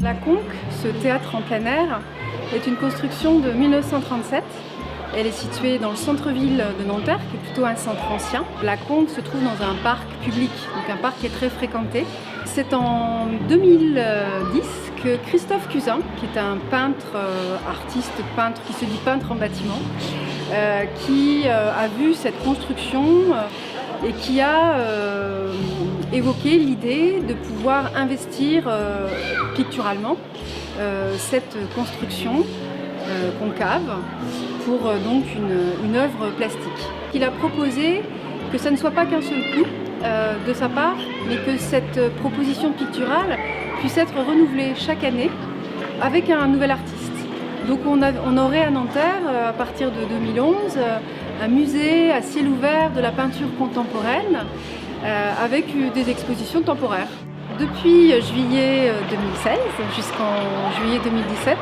La Conque, ce théâtre en plein air, est une construction de 1937. Elle est située dans le centre-ville de Nanterre, qui est plutôt un centre ancien. La Conque se trouve dans un parc public, donc un parc qui est très fréquenté. C'est en 2010 que Christophe Cusin, qui est un peintre, artiste peintre, qui se dit peintre en bâtiment, qui a vu cette construction et qui a évoqué l'idée de pouvoir investir picturalement cette construction concave pour donc une œuvre plastique. Il a proposé que ça ne soit pas qu'un seul coup de sa part, mais que cette proposition picturale puisse être renouvelée chaque année avec un nouvel artiste. Donc on aurait à Nanterre, à partir de 2011, un musée à ciel ouvert de la peinture contemporaine avec des expositions temporaires. Depuis juillet 2016 jusqu'en juillet 2017,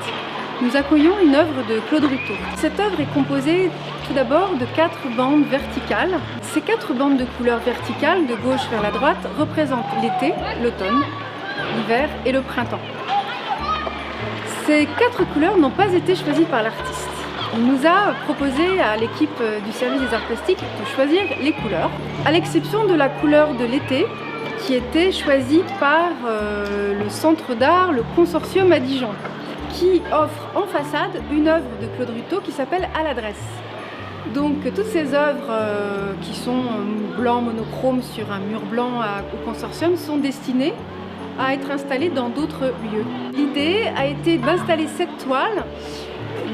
nous accueillons une œuvre de Claude Ruteau. Cette œuvre est composée tout d'abord de 4 bandes verticales. Ces 4 bandes de couleurs verticales, de gauche vers la droite, représentent l'été, l'automne, l'hiver et le printemps. Ces 4 couleurs n'ont pas été choisies par l'artiste. Il nous a proposé à l'équipe du service des arts plastiques de choisir les couleurs, à l'exception de la couleur de l'été, qui était choisie par le centre d'art, le Consortium à Dijon, qui offre en façade une œuvre de Claude Ruteau qui s'appelle À l'adresse. Donc toutes ces œuvres qui sont blanc monochrome sur un mur blanc au Consortium sont destinées à être installées dans d'autres lieux. L'idée a été d'installer cette toile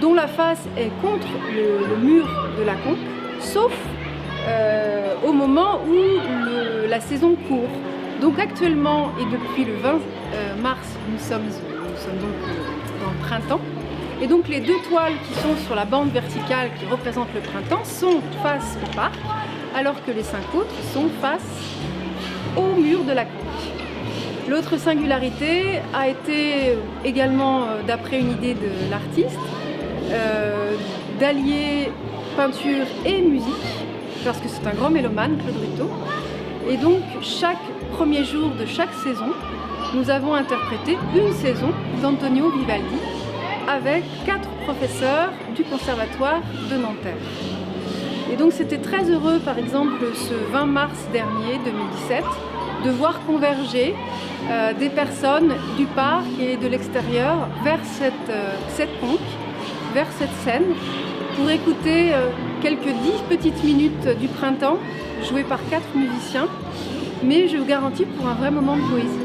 dont la face est contre le mur de la Conque, sauf au moment où la saison court. Donc actuellement et depuis le 20 mars, nous sommes donc dans le printemps. Et donc les 2 toiles qui sont sur la bande verticale qui représentent le printemps sont face au parc, alors que les 5 autres sont face au mur de la Conque. L'autre singularité a été également, d'après une idée de l'artiste, d'allier peinture et musique, parce que c'est un grand mélomane, Claude Ruteau. Et donc chaque premier jour de chaque saison, nous avons interprété une saison d'Antonio Vivaldi avec 4 professeurs du Conservatoire de Nanterre. Et donc c'était très heureux, par exemple, ce 20 mars dernier, 2017, de voir converger des personnes du parc et de l'extérieur vers cette conque, vers cette scène, pour écouter quelques 10 petites minutes du printemps, jouées par 4 musiciens, mais je vous garantis pour un vrai moment de poésie.